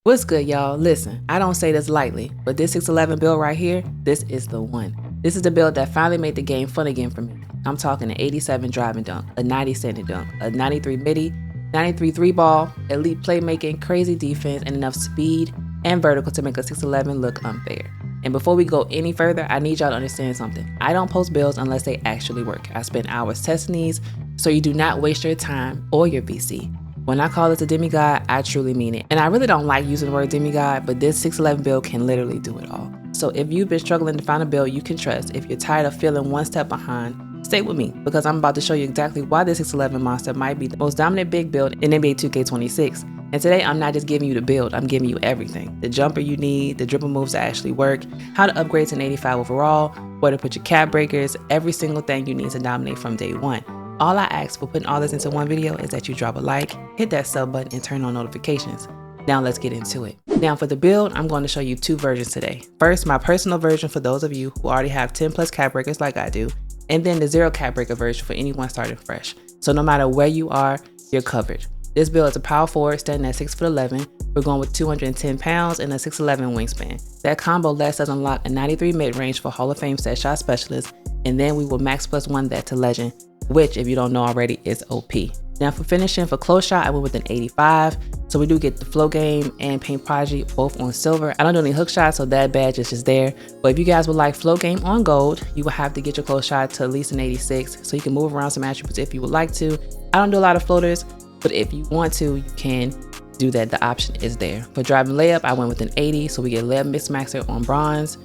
What's good, y'all? Listen, I don't say this lightly, but this 611 build right here, this is the one. This is the build that finally made the game fun again for me. I'm talking an 87 driving dunk, a 90 standing dunk, a 93 midi, 93 three ball, elite playmaking, crazy defense, and enough speed and vertical to make a 611 look unfair. And before we go any further, I need y'all to understand something. I don't post builds unless they actually work. I spend hours testing these, so you do not waste your time or your VC. When I call this a demigod, I truly mean it. And I really don't like using the word demigod, but this 611 build can literally do it all. So if you've been struggling to find a build you can trust, if you're tired of feeling one step behind, stay with me, because I'm about to show you exactly why this 611 monster might be the most dominant big build in NBA 2K26. And today I'm not just giving you the build, I'm giving you everything. The jumper you need, the dribble moves that actually work, how to upgrade to an 85 overall, where to put your cap breakers, every single thing you need to dominate from day one. All I ask for putting all this into one video is that you drop a like, hit that sub button, and turn on notifications. Now let's get into it. Now for the build, I'm going to show you two versions today. First, my personal version for those of you who already have 10 plus cap breakers like I do, and then the 0 cap breaker version for anyone starting fresh. So no matter where you are, you're covered. This build is a power forward standing at 6'11". We're going with 210 pounds and a 6'11 wingspan. That combo lets us unlock a 93 mid-range for Hall of Fame set shot specialist, and then we will max +1 that to legend, which, if you don't know already, is OP. Now for finishing, for close shot, I went with an 85. So we do get the flow game and paint prodigy both on silver. I don't do any hook shots, so that badge is just there. But if you guys would like flow game on gold, you will have to get your close shot to at least an 86. So you can move around some attributes if you would like to. I don't do a lot of floaters, but if you want to, you can do that. The option is there. For driving layup, I went with an 80. So we get layup mix maxer on bronze.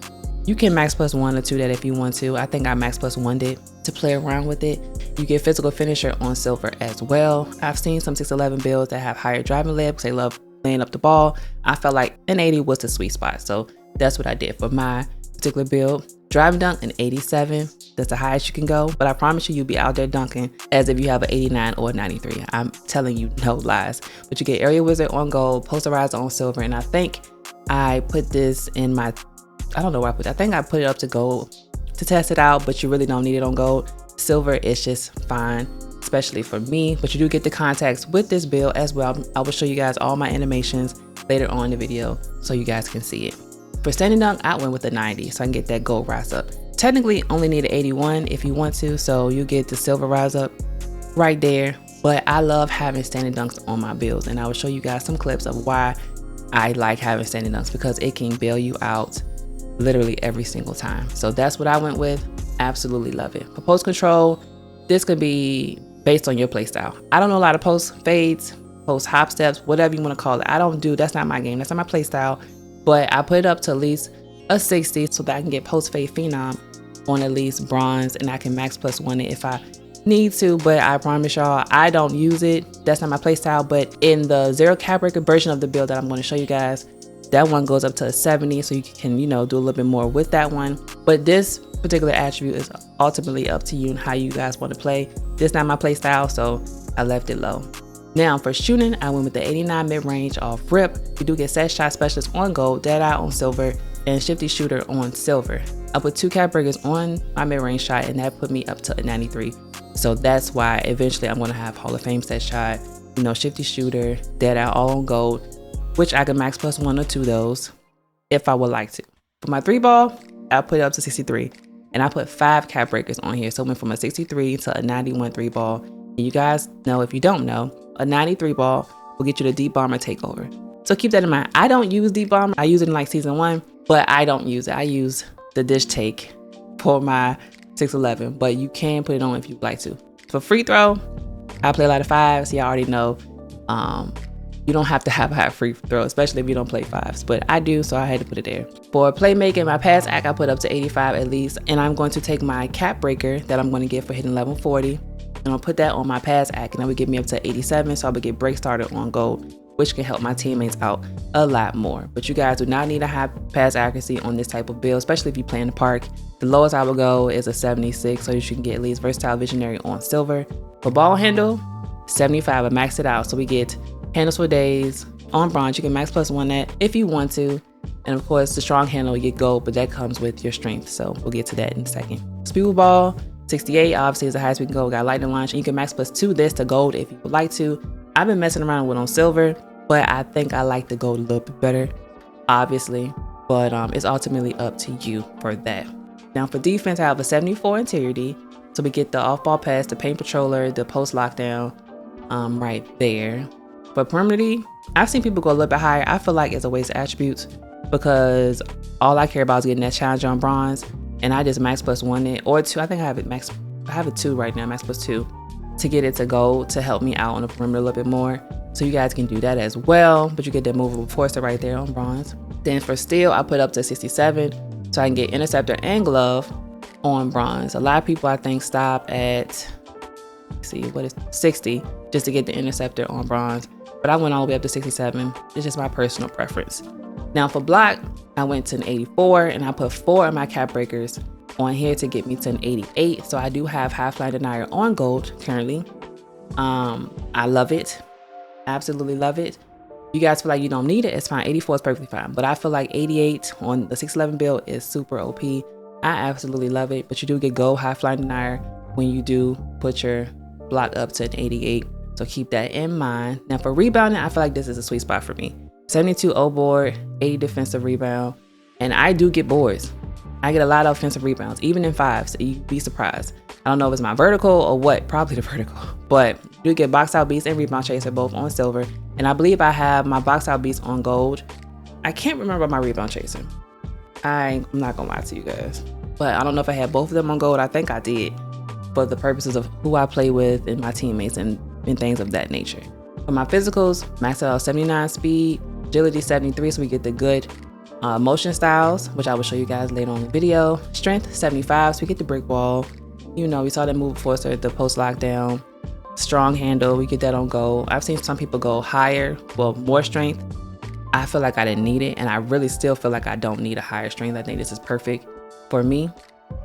You can max +1 or 2 that if you want to. I think I max +1 did to play around with it. You get physical finisher on silver as well. I've seen some 611 builds that have higher driving layup because they love laying up the ball. I felt like an 80 was the sweet spot, so that's what I did for my particular build. Driving dunk, an 87. That's the highest you can go, but I promise you, you'll be out there dunking as if you have an 89 or a 93. I'm telling you, no lies. But you get area wizard on gold, posterizer on silver, and I think I put this in my, I don't know where I put it. I think I put it up to gold to test it out, but you really don't need it on gold. Silver is just fine, especially for me, but you do get the contacts with this build as well. I will show you guys all my animations later on in the video so you guys can see it. For standing dunk, I went with a 90 so I can get that gold rise up. Technically only need an 81 if you want to, so you get the silver rise up right there. But I love having standing dunks on my builds, and I will show you guys some clips of why I like having standing dunks, because it can bail you out literally every single time. So that's what I went with. Absolutely love it. For post control, this could be based on your play style. I don't know a lot of post fades, post hop steps, whatever you want to call it. That's not my game. That's not my play style. But I put it up to at least a 60 so that I can get post fade phenom on at least bronze, and I can max +1 it if I need to. But I promise y'all, I don't use it. That's not my play style. But in the 0 cap breaker version of the build that I'm going to show you guys, that one goes up to a 70, so you can, do a little bit more with that one. But this particular attribute is ultimately up to you and how you guys want to play. This is not my play style, so I left it low. Now for shooting, I went with the 89 mid-range off rip. You do get set shot specialist on gold, dead eye on silver, and shifty shooter on silver. I put 2 cap breakers on my mid-range shot, and that put me up to a 93. So that's why eventually I'm going to have Hall of Fame set shot, shifty shooter, dead eye all on gold, which I can max +1 or 2 those if I would like to. For my 3 ball, I put it up to 63, and I put 5 cap breakers on here. So it went from a 63 to a 91 3 ball. And you guys know, if you don't know, a 93 ball will get you the deep bomber takeover. So keep that in mind. I don't use deep bomber. I use it in like season 1, but I don't use it. I use the dish take for my 611, but you can put it on if you'd like to. For free throw, I play a lot of 5s. Y'all already know. You don't have to have a high free throw, especially if you don't play 5s, but I do, so I had to put it there. For playmaking, my pass act, I put up to 85 at least, and I'm going to take my cap breaker that I'm going to get for hitting level 40, and I'll put that on my pass act, and that would get me up to 87, so I would get break started on gold, which can help my teammates out a lot more. But you guys do not need a high pass accuracy on this type of build, especially if you play in the park. The lowest I would go is a 76, so you can get at least versatile visionary on silver. For ball handle, 75, I maxed it out, so we get handles for days on bronze. You can max +1 that if you want to, and of course the strong handle you get gold, but that comes with your strength, so we'll get to that in a second. Speed ball, 68 obviously is the highest we can go. We got lightning launch, and you can max +2 this to gold if you would like to. I've been messing around with on silver. but I think I like the gold a little bit better, obviously, but it's ultimately up to you for that. Now for defense, I have a 74 interiority, so we get the off-ball pass, the paint patroller, the post lockdown right there. For perimeter, I've seen people go a little bit higher. I feel like it's a waste of attributes because all I care about is getting that challenge on bronze, and I just max +1 it, or 2. I think I have it max. I have a 2 right now, max +2, to get it to gold to help me out on the perimeter a little bit more. So you guys can do that as well, but you get that movable forcer right there on bronze. Then for steel, I put up to 67, so I can get interceptor and glove on bronze. A lot of people, I think, stop at, let's see, what is 60 just to get the interceptor on bronze, but I went all the way up to 67. It's just my personal preference. Now for block, I went to an 84, and I put 4 of my cap breakers on here to get me to an 88. So I do have high fly denier on gold currently. I love it, absolutely love it. You guys feel like you don't need it, it's fine. 84 is perfectly fine, but I feel like 88 on the 611 build is super OP. I absolutely love it, but you do get gold high fly denier when you do put your block up to an 88. So keep that in mind. Now for rebounding, I feel like this is a sweet spot for me. 72 O board, 80 defensive rebound, and I do get boards. I get a lot of offensive rebounds, even in 5s, so you'd be surprised. I don't know if it's my vertical or what, probably the vertical, but you do get box out beats and rebound chaser both on silver, and I believe I have my box out beats on gold. I can't remember my rebound chaser. I'm not gonna lie to you guys, but I don't know if I had both of them on gold. I think I did, for the purposes of who I play with and my teammates and things of that nature. For my physicals, max out 79 speed, agility 73, so we get the good motion styles, which I will show you guys later on in the video. Strength 75, so we get the brick wall. You know, we saw that move forcer, the post lockdown. Strong handle, we get that on gold. I've seen some people go higher, well, more strength. I feel like I didn't need it, and I really still feel like I don't need a higher strength. I think this is perfect for me,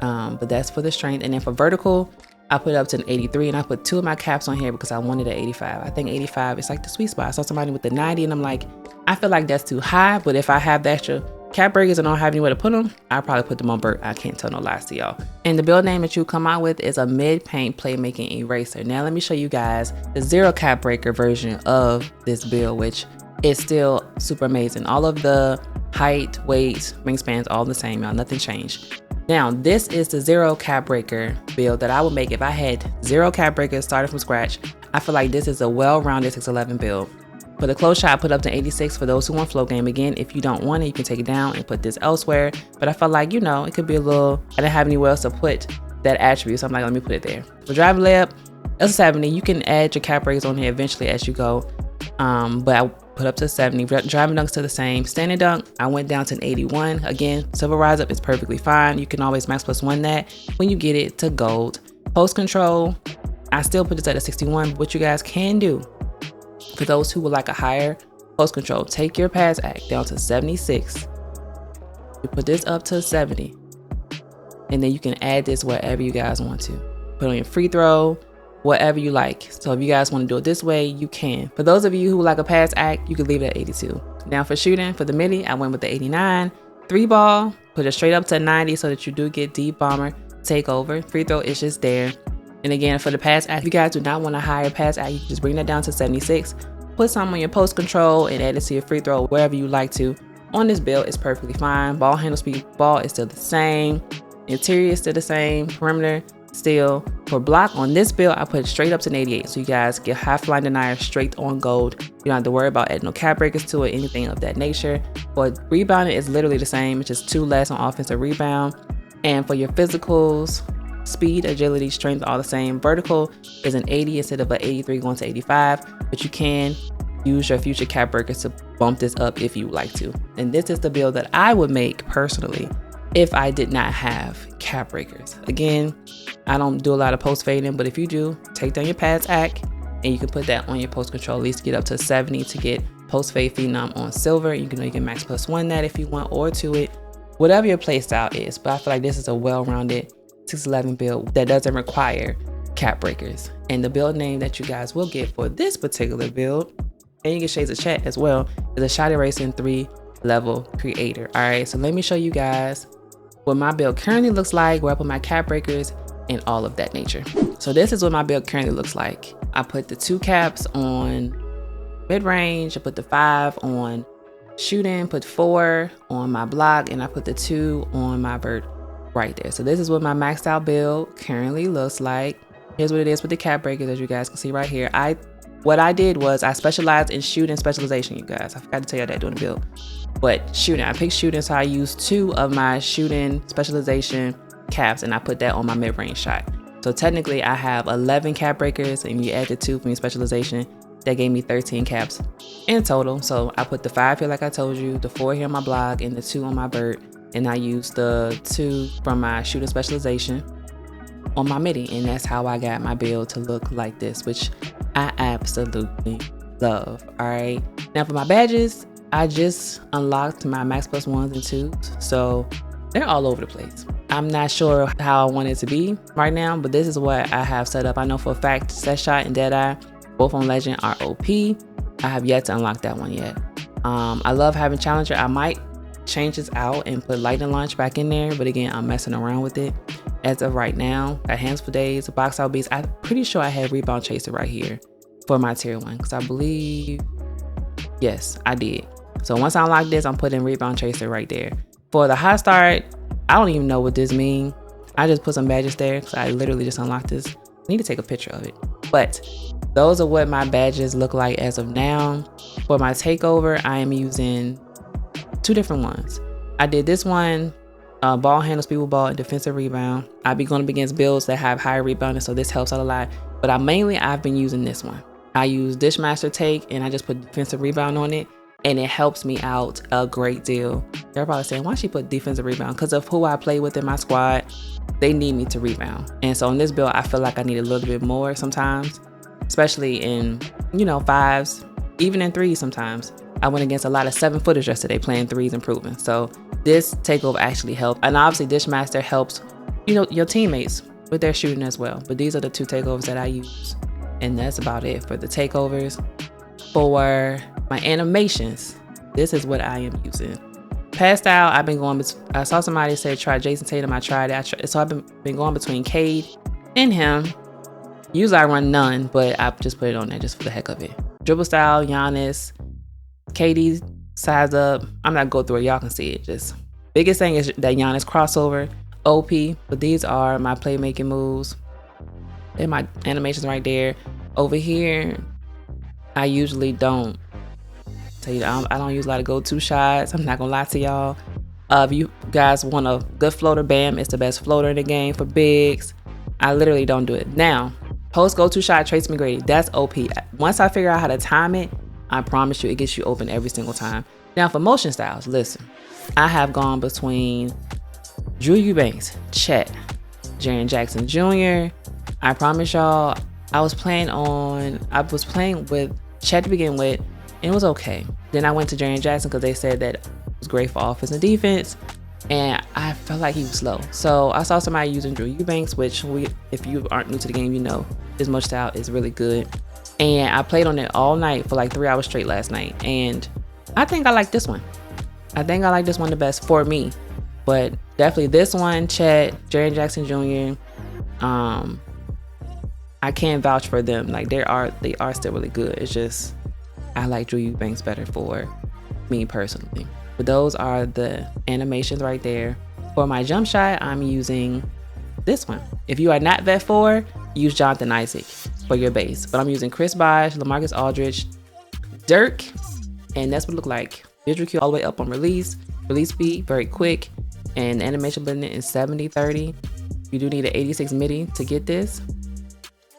but that's for the strength. And then for vertical, I put it up to an 83, and I put 2 of my caps on here because I wanted an 85. I think 85 is like the sweet spot. I saw somebody with the 90, and I'm like, I feel like that's too high, but if I have the extra cap breakers and don't have anywhere to put them, I'll probably put them on Burt. I can't tell no lies to y'all. And the build name that you come out with is a mid-paint playmaking eraser. Now let me show you guys the 0 cap breaker version of this build, which is still super amazing. All of the height, weight, wingspans, all the same, y'all, nothing changed. Now, this is the 0 cap breaker build that I would make if I had 0 cap breakers started from scratch. I feel like this is a well-rounded 611 build. For the close shot, I put up to 86 for those who want flow game. Again, if you don't want it, you can take it down and put this elsewhere. But I felt like, you know, it could be a little, I didn't have anywhere else to put that attribute, so I'm like, let me put it there. For driving layup, it's a 70. You can add your cap breaks on here eventually as you go. But I put up to 70. Driving dunks to the same. Standing dunk, I went down to an 81. Again, silver rise up is perfectly fine. You can always max +1 that when you get it to gold. Post control, I still put this at a 61. But what you guys can do, for those who would like a higher post control, take your pass act down to 76. You put this up to 70. And then you can add this wherever you guys want to. Put on your free throw, whatever you like. So if you guys want to do it this way, you can. For those of you who like a pass act, you can leave it at 82. Now for shooting, for the midi, I went with the 89. 3 ball, put it straight up to 90 so that you do get deep bomber takeover. Free throw is just there. And again, for the pass act, if you guys do not want a higher pass act, you can just bring that down to 76. Put some on your post control and add it to your free throw wherever you like to. On this build, it's perfectly fine. Ball handle speed, ball is still the same. Interior is still the same. Perimeter still. For block on this build, I put it straight up to an 88. So you guys get half line denier straight on gold. You don't have to worry about adding no cap breakers to it, anything of that nature. For rebounding, it's literally the same. It's just 2 less on offensive rebound. And for your physicals, speed, agility, strength, all the same. Vertical is an 80 instead of an 83 going to 85, but you can use your future cap breakers to bump this up if you would like to. And this is the build that I would make personally if I did not have cap breakers. Again, I don't do a lot of post fading, but if you do, take down your pads act and you can put that on your post control, at least get up to 70 to get post fade phenom on silver. You can max +1 that if you want, or to it, whatever your play style is. But I feel like this is a well-rounded 611 build that doesn't require cap breakers. And the build name that you guys will get for this particular build, and you get shades of chat as well, is a Shot Erasing 3 level creator. All right, so let me show you guys what my build currently looks like, where I put my cap breakers and all of that nature. So this is what my build currently looks like. I put the 2 caps on mid-range, I put the 5 on shooting, put 4 on my block, and I put the 2 on my vert right there. So this is what my maxed out build currently looks like. Here's what it is with the cap breakers, as you guys can see right here. What I did was I specialized in shooting specialization, you guys. I forgot to tell you that during the build. But shooting, I picked shooting, so I used 2 of my shooting specialization caps, and I put that on my mid-range shot. So technically I have 11 cap breakers, and you add the 2 from your specialization, that gave me 13 caps in total. So I put the 5 here like I told you, the 4 here on my block, and the 2 on my vert, and I used the 2 from my shooting specialization on my midi, and that's how I got my build to look like this, which I absolutely love. All right, now for my badges, I just unlocked my max plus 1s and 2s, so they're all over the place. I'm not sure how I want it to be right now, but this is what I have set up. I know for a fact Set Shot and Deadeye, both on Legend, are OP. I have yet to unlock that one yet. I love having Challenger. I might change this out and put Lightning Launch back in there, but again, I'm messing around with it as of right now. Got Hands for Days, Box Out Beast. I'm pretty sure I have Rebound Chaser right here for my tier 1, because I believe, yes, I did. So once I unlock this, I'm putting Rebound Chaser right there. For the hot start, I don't even know what this means. I just put some badges there because I literally just unlocked this. I need to take a picture of it. But those are what my badges look like as of now. For my takeover, I am using 2 different ones. I did this one, ball handle, speed with ball, and defensive rebound. I'll be going up against builds that have higher rebounding, so this helps out a lot. But I've been using this one. I use Dishmaster Take, and I just put defensive rebound on it, and it helps me out a great deal. They're probably saying, why she put defensive rebound? Because of who I play with in my squad, they need me to rebound. And so in this build, I feel like I need a little bit more sometimes, especially in, 5s, even in 3s sometimes. I went against a lot of 7-footers yesterday playing 3s and improving. So this takeover actually helped. And obviously Dishmaster helps, your teammates with their shooting as well. But these are the 2 takeovers that I use. And that's about it for the takeovers. For my animations, this is what I am using. Past style, I've been going, I saw somebody say try Jason Tatum, I tried it. So I've been going between Cade and him. Usually I run none, but I just put it on there just for the heck of it. Dribble style, Giannis, KD size up. I'm not going through it, y'all can see it. Just biggest thing is that Giannis crossover, OP, but these are my playmaking moves. And my animations right there. Over here, I usually don't tell you, I don't use a lot of go-to shots. I'm not gonna lie to y'all. If you guys want a good floater, bam, it's the best floater in the game for bigs. I literally don't do it. Now, post go-to shot, Trace McGrady, that's OP. Once I figure out how to time it, I promise you it gets you open every single time. Now for motion styles, listen, I have gone between Drew Eubanks, Chet, Jaren Jackson Jr. I promise y'all, I was playing with Chet to begin with, and it was okay. Then I went to Jaren Jackson because they said that it was great for offense and defense, and I felt like he was slow. So I saw somebody using Drew Eubanks, which if you aren't new to the game, his motion style is really good. And I played on it all night for like 3 hours straight last night, and I think I like this one. I think I like this one the best for me. But definitely this one, Chet, Jaren Jackson Jr., I can't vouch for them. Like they are still really good. It's just I like Drew Eubanks better for me personally. But those are the animations right there. For my jump shot, I'm using this one. If you are not Vet 4, use Jonathan Isaac for your base. But I'm using Chris Bosh, LaMarcus Aldridge, Dirk, and that's what it look like. Visual cue all the way up on release speed, very quick, and the animation blending is 70-30. You do need an 86 MIDI to get this.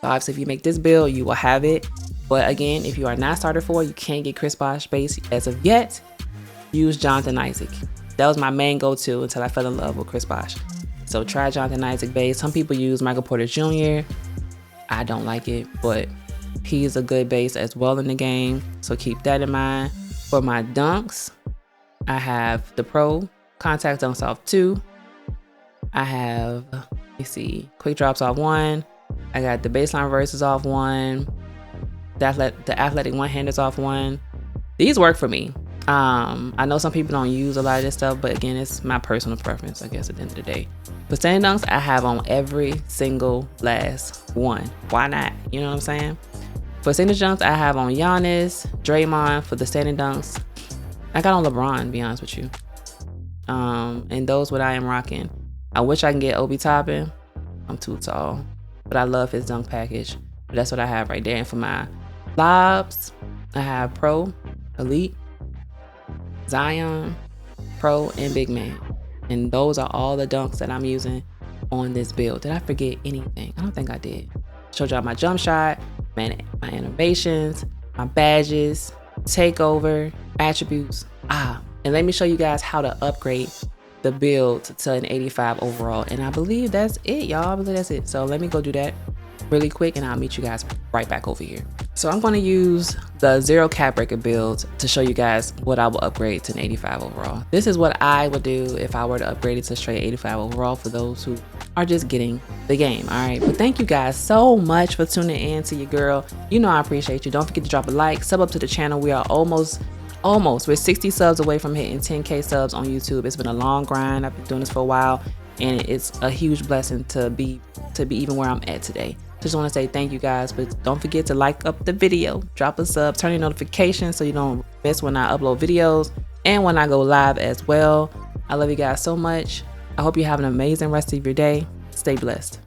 So obviously if you make this build, you will have it. But again, if you are not starter 4, you can't get Chris Bosh base as of yet. Use Jonathan Isaac. That was my main go-to until I fell in love with Chris Bosh. So try Jonathan Isaac base. Some people use Michael Porter Jr. I don't like it, but he's a good base as well in the game. So keep that in mind. For my dunks, I have the Pro Contact Dunks off 2. I have, quick drops off 1. I got the baseline reverses off 1. The athletic one-handers off 1. These work for me. I know some people don't use a lot of this stuff, but again, it's my personal preference, I guess, at the end of the day. But standing dunks, I have on every single last one. Why not? You know what I'm saying? For signature dunks, I have on Giannis, Draymond for the standing dunks. I got on LeBron, to be honest with you. And those what I am rocking. I wish I can get Obi Toppin. I'm too tall, but I love his dunk package. But that's what I have right there. And for my lobs, I have Pro, Elite, Zion, Pro, and Big Man. And those are all the dunks that I'm using on this build. Did I forget anything? I don't think I did. Showed y'all my jump shot, my animations, my badges, takeover, attributes. And let me show you guys how to upgrade the build to an 85 overall. And I believe that's it, y'all. I believe that's it. So let me go do that really quick and I'll meet you guys right back over here. So I'm going to use the 0 cap breaker build to show you guys what I will upgrade to an 85 overall. This is what I would do if I were to upgrade it to straight 85 overall for those who are just getting the game. All right, but thank you guys so much for tuning in to your girl. You know I appreciate you. Don't forget to drop a like, sub up to the channel. We are almost we're 60 subs away from hitting 10K subs on YouTube. It's been a long grind. I've been doing this for a while and it's a huge blessing to be even where I'm at today. Just want to say thank you guys, but don't forget to like up the video, drop a sub, turn your notifications so you don't miss when I upload videos and when I go live as well. I love you guys so much. I hope you have an amazing rest of your day. Stay blessed.